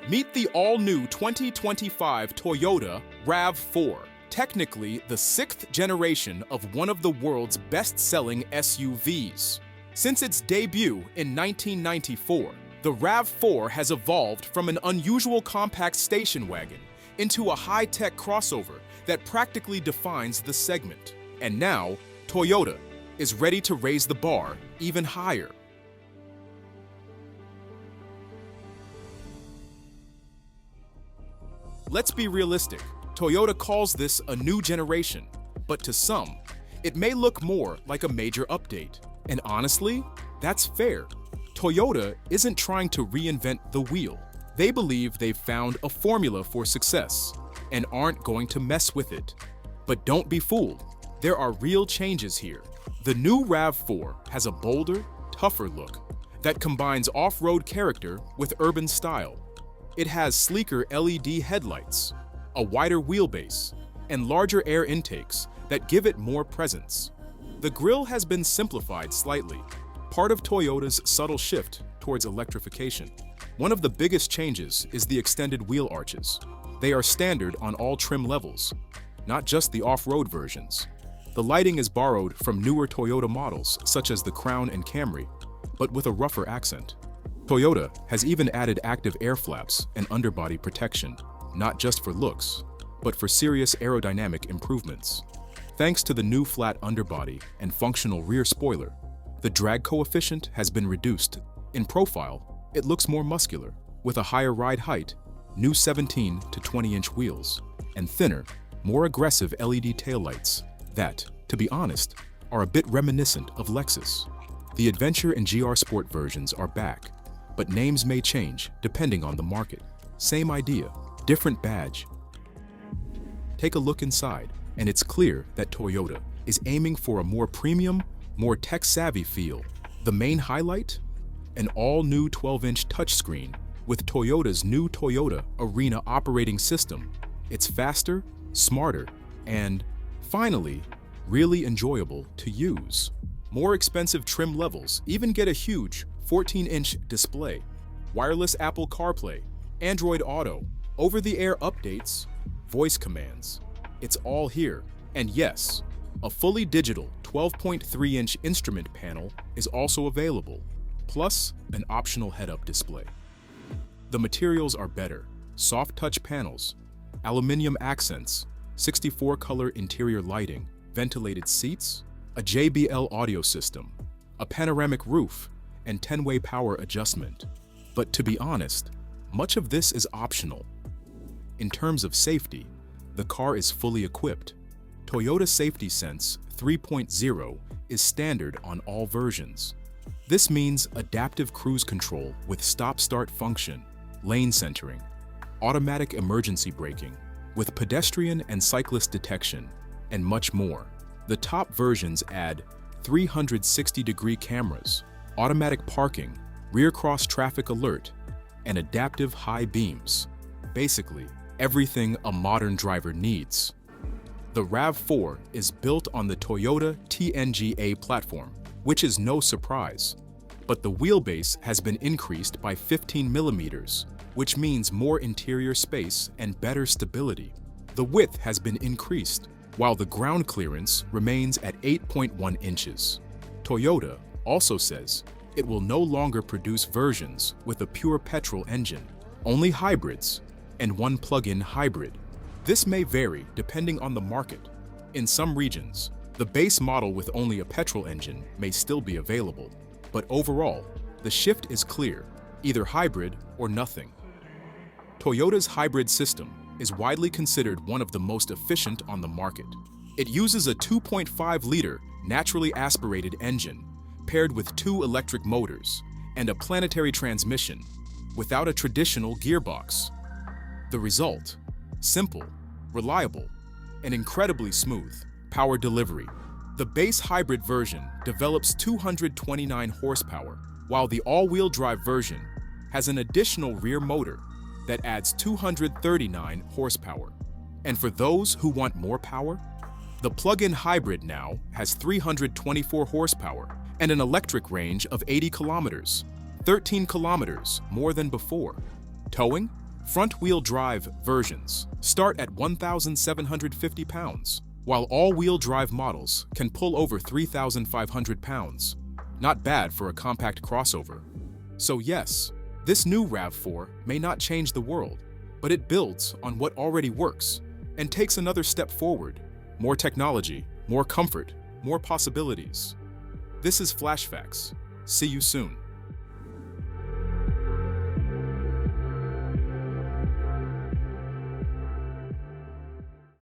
Meet the all-new 2025 Toyota RAV4, technically the sixth generation of one of the world's best-selling SUVs. Since its debut in 1994, the RAV4 has evolved from an unusual compact station wagon into a high-tech crossover that practically defines the segment. And now, Toyota is ready to raise the bar even higher. Let's be realistic. Toyota calls this a new generation, but to some, it may look more like a major update. And honestly, that's fair. Toyota isn't trying to reinvent the wheel. They believe they've found a formula for success and aren't going to mess with it. But don't be fooled. There are real changes here. The new RAV4 has a bolder, tougher look that combines off-road character with urban style. It has sleeker LED headlights, a wider wheelbase, and larger air intakes that give it more presence. The grille has been simplified slightly, part of Toyota's subtle shift towards electrification. One of the biggest changes is the extended wheel arches. They are standard on all trim levels, not just the off-road versions. The lighting is borrowed from newer Toyota models such as the Crown and Camry, but with a rougher accent. Toyota has even added active air flaps and underbody protection, not just for looks, but for serious aerodynamic improvements. Thanks to the new flat underbody and functional rear spoiler, the drag coefficient has been reduced. In profile, it looks more muscular, with a higher ride height, new 17 to 20-inch wheels, and thinner, more aggressive LED taillights that, to be honest, are a bit reminiscent of Lexus. The Adventure and GR Sport versions are back, but names may change depending on the market. Same idea, different badge. Take a look inside, and it's clear that Toyota is aiming for a more premium, more tech-savvy feel. The main highlight? An all-new 12-inch touchscreen with Toyota's new Toyota Arena operating system. It's faster, smarter, and, finally, really enjoyable to use. More expensive trim levels even get a huge 14-inch display, wireless Apple CarPlay, Android Auto, over-the-air updates, voice commands. It's all here. And yes, a fully digital 12.3-inch instrument panel is also available, plus an optional head-up display. The materials are better: soft touch panels, aluminum accents, 64-color interior lighting, ventilated seats, a JBL audio system, a panoramic roof, and 10-way power adjustment. But to be honest, much of this is optional. In terms of safety, the car is fully equipped. Toyota Safety Sense 3.0 is standard on all versions. This means adaptive cruise control with stop-start function, lane centering, automatic emergency braking, with pedestrian and cyclist detection, and much more. The top versions add 360-degree cameras, automatic parking, rear cross traffic alert, and adaptive high beams. Basically, everything a modern driver needs. The RAV4 is built on the Toyota TNGA platform, which is no surprise. But the wheelbase has been increased by 15 millimeters, which means more interior space and better stability. The width has been increased, while the ground clearance remains at 8.1 inches. Toyota also says it will no longer produce versions with a pure petrol engine, only hybrids, and one plug-in hybrid. This may vary depending on the market. In some regions, the base model with only a petrol engine may still be available, but overall, the shift is clear, either hybrid or nothing. Toyota's hybrid system is widely considered one of the most efficient on the market. It uses a 2.5-liter naturally aspirated engine paired with 2 electric motors and a planetary transmission without a traditional gearbox. The result: simple, reliable, and incredibly smooth power delivery. The base hybrid version develops 229 horsepower, while the all-wheel drive version has an additional rear motor that adds 239 horsepower. And for those who want more power, the plug-in hybrid now has 324 horsepower and an electric range of 80 kilometers, 13 kilometers more than before. Towing? Front-wheel drive versions start at 1,750 pounds, while all-wheel drive models can pull over 3,500 pounds. Not bad for a compact crossover. So yes, this new RAV4 may not change the world, but it builds on what already works and takes another step forward. More technology, more comfort, more possibilities. This is FlashFacts. See you soon.